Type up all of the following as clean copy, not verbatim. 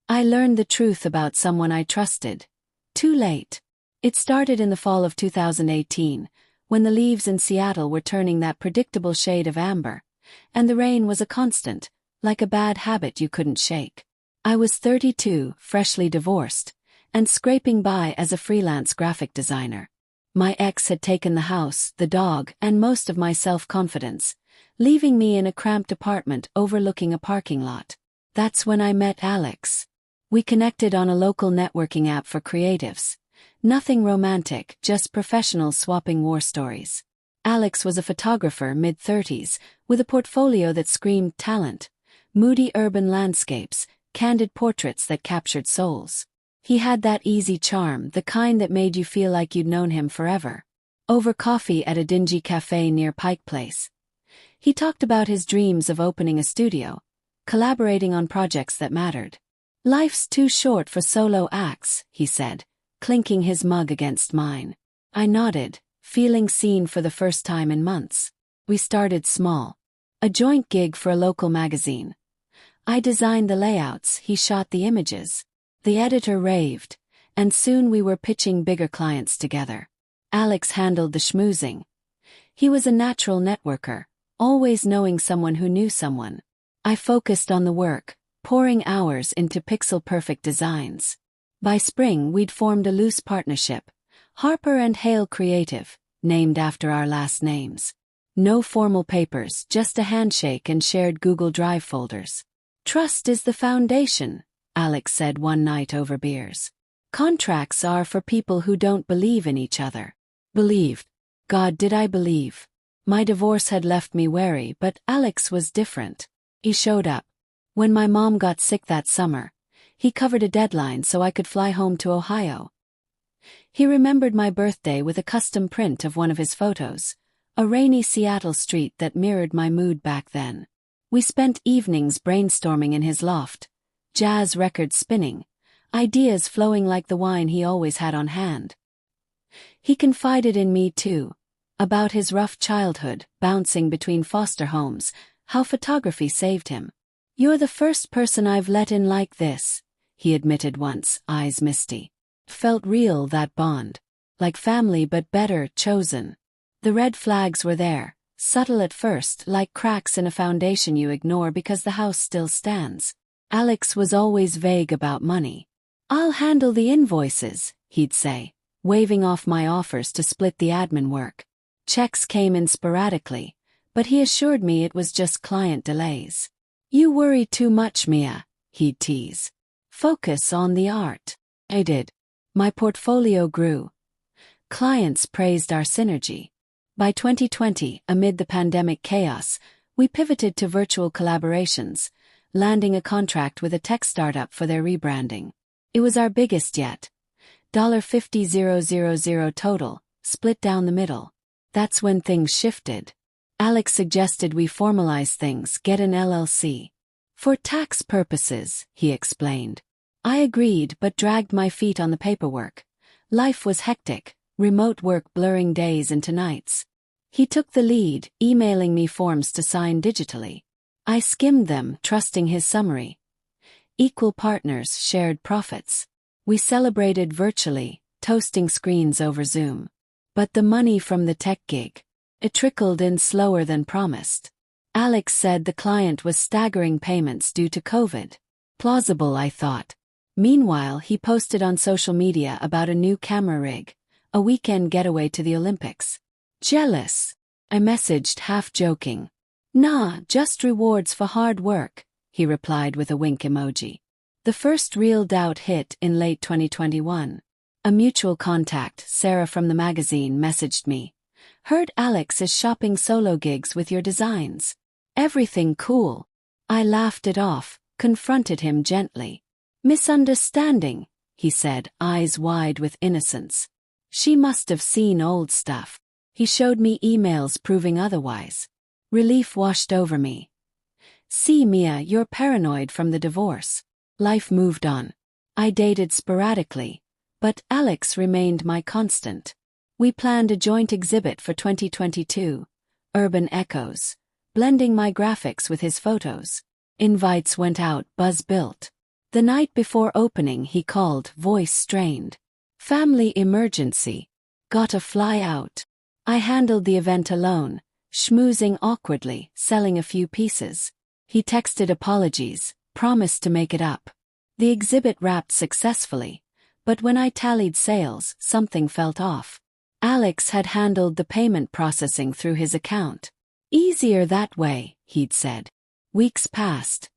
I learned the truth about someone I trusted. Too late. It started in the fall of 2018, when the leaves in Seattle were turning that predictable shade of amber, and the rain was a constant, like a bad habit you couldn't shake. I was 32, freshly divorced, and scraping by as a freelance graphic designer. My ex had taken the house, the dog, and most of my self-confidence, leaving me in a cramped apartment overlooking a parking lot. That's when I met Alex. We connected on a local networking app for creatives. Nothing romantic, just professionals swapping war stories. Alex was a photographer mid-30s, with a portfolio that screamed talent, moody urban landscapes, candid portraits that captured souls. He had that easy charm, the kind that made you feel like you'd known him forever. Over coffee at a dingy cafe near Pike Place, he talked about his dreams of opening a studio, collaborating on projects that mattered. "Life's too short for solo acts," he said, clinking his mug against mine. I nodded, feeling seen for the first time in months. We started small. A joint gig for a local magazine. I designed the layouts, he shot the images. The editor raved, and soon we were pitching bigger clients together. Alex handled the schmoozing. He was a natural networker, always knowing someone who knew someone. I focused on the work, pouring hours into pixel-perfect designs. By spring we'd formed a loose partnership, Harper and Hale Creative, named after our last names. No formal papers, just a handshake and shared Google Drive folders. "Trust is the foundation," Alex said one night over beers. "Contracts are for people who don't believe in each other." Believed. God, did I believe? My divorce had left me wary, but Alex was different. He showed up. When my mom got sick that summer, he covered a deadline so I could fly home to Ohio. He remembered my birthday with a custom print of one of his photos, a rainy Seattle street that mirrored my mood back then. We spent evenings brainstorming in his loft, jazz records spinning, ideas flowing like the wine he always had on hand. He confided in me too, about his rough childhood, bouncing between foster homes, how photography saved him. "You're the first person I've let in like this," he admitted once, eyes misty. Felt real, that bond. Like family but better, chosen. The red flags were there, subtle at first, like cracks in a foundation you ignore because the house still stands. Alex was always vague about money. "I'll handle the invoices," he'd say, waving off my offers to split the admin work. Checks came in sporadically, but he assured me it was just client delays. "You worry too much, Mia," he'd tease. "Focus on the art." I did. My portfolio grew. Clients praised our synergy. By 2020, amid the pandemic chaos, we pivoted to virtual collaborations, landing a contract with a tech startup for their rebranding. It was our biggest yet. $50,000 total, split down the middle. That's when things shifted. Alex suggested we formalize things, get an LLC. "For tax purposes," he explained. I agreed but dragged my feet on the paperwork. Life was hectic, remote work blurring days into nights. He took the lead, emailing me forms to sign digitally. I skimmed them, trusting his summary. Equal partners, shared profits. We celebrated virtually, toasting screens over Zoom. But the money from the tech gig, it trickled in slower than promised. Alex said the client was staggering payments due to COVID. Plausible, I thought. Meanwhile, he posted on social media about a new camera rig, a weekend getaway to the Olympics. "Jealous?" I messaged, half joking. "Nah, just rewards for hard work," he replied with a wink emoji. The first real doubt hit in late 2021. A mutual contact, Sarah from the magazine, messaged me. "Heard Alex is shopping solo gigs with your designs. Everything cool." I laughed it off, confronted him gently. "Misunderstanding," he said, eyes wide with innocence. "She must have seen old stuff." He showed me emails proving otherwise. Relief washed over me. "See, Mia, you're paranoid from the divorce." Life moved on. I dated sporadically, but Alex remained my constant. We planned a joint exhibit for 2022, Urban Echoes, blending my graphics with his photos. Invites went out, buzz built. The night before opening he called, voice strained. Family emergency. Gotta fly out. I handled the event alone, schmoozing awkwardly, selling a few pieces. He texted apologies, promised to make it up. The exhibit wrapped successfully, but when I tallied sales, something felt off. Alex had handled the payment processing through his account. Easier that way, he'd said. Weeks passed.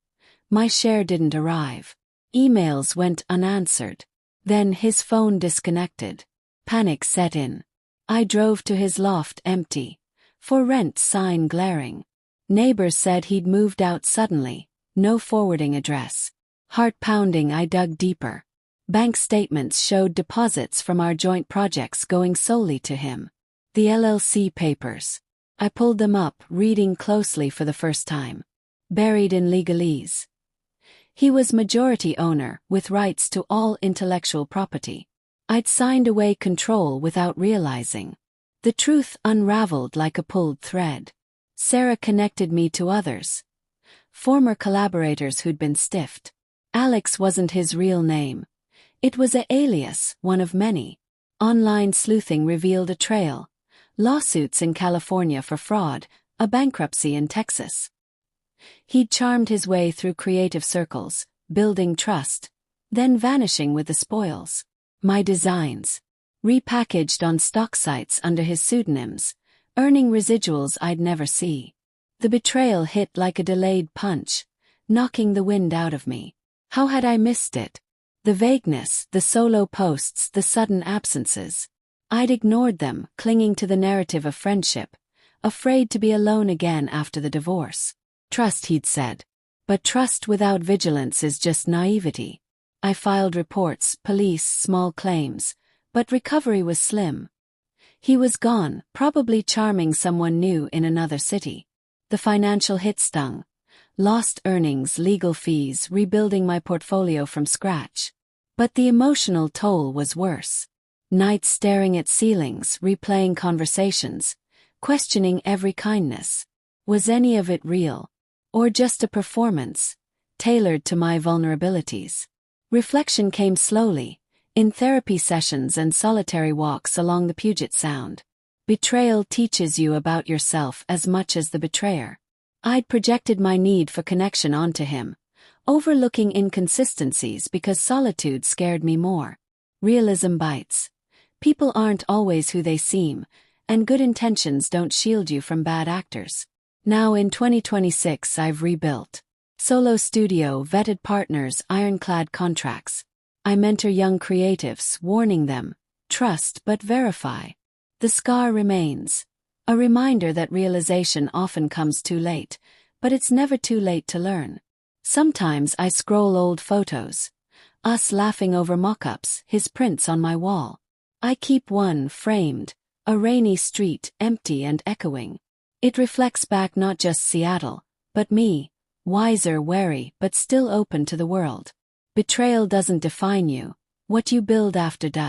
My share didn't arrive. Emails went unanswered. Then his phone disconnected. Panic set in. I drove to his loft empty. For rent sign glaring. Neighbors said he'd moved out suddenly. No forwarding address. Heart pounding, I dug deeper. Bank statements showed deposits from our joint projects going solely to him. The LLC papers. I pulled them up, reading closely for the first time. Buried in legalese. He was majority owner, with rights to all intellectual property. I'd signed away control without realizing. The truth unraveled like a pulled thread. Sarah connected me to others. Former collaborators who'd been stiffed. Alex wasn't his real name. It was an alias, one of many. Online sleuthing revealed a trail. Lawsuits in California for fraud, a bankruptcy in Texas. He'd charmed his way through creative circles, building trust, then vanishing with the spoils. My designs. Repackaged on stock sites under his pseudonyms, earning residuals I'd never see. The betrayal hit like a delayed punch, knocking the wind out of me. How had I missed it? The vagueness, the solo posts, the sudden absences. I'd ignored them, clinging to the narrative of friendship, afraid to be alone again after the divorce. Trust, he'd said. But trust without vigilance is just naivety. I filed reports, police, small claims, but recovery was slim. He was gone, probably charming someone new in another city. The financial hit stung. Lost earnings, legal fees, rebuilding my portfolio from scratch. But the emotional toll was worse. Nights staring at ceilings, replaying conversations, questioning every kindness. Was any of it real? Or just a performance, tailored to my vulnerabilities? Reflection came slowly, in therapy sessions and solitary walks along the Puget Sound. Betrayal teaches you about yourself as much as the betrayer. I'd projected my need for connection onto him, overlooking inconsistencies because solitude scared me more. Realism bites. People aren't always who they seem, and good intentions don't shield you from bad actors. Now in 2026 I've rebuilt. Solo studio, vetted partners, ironclad contracts. I mentor young creatives, warning them, trust but verify. The scar remains. A reminder that realization often comes too late, but it's never too late to learn. Sometimes I scroll old photos. Us laughing over mock-ups, his prints on my wall. I keep one framed, a rainy street, empty and echoing. It reflects back not just Seattle, but me, wiser, wary, but still open to the world. Betrayal doesn't define you. What you build after does.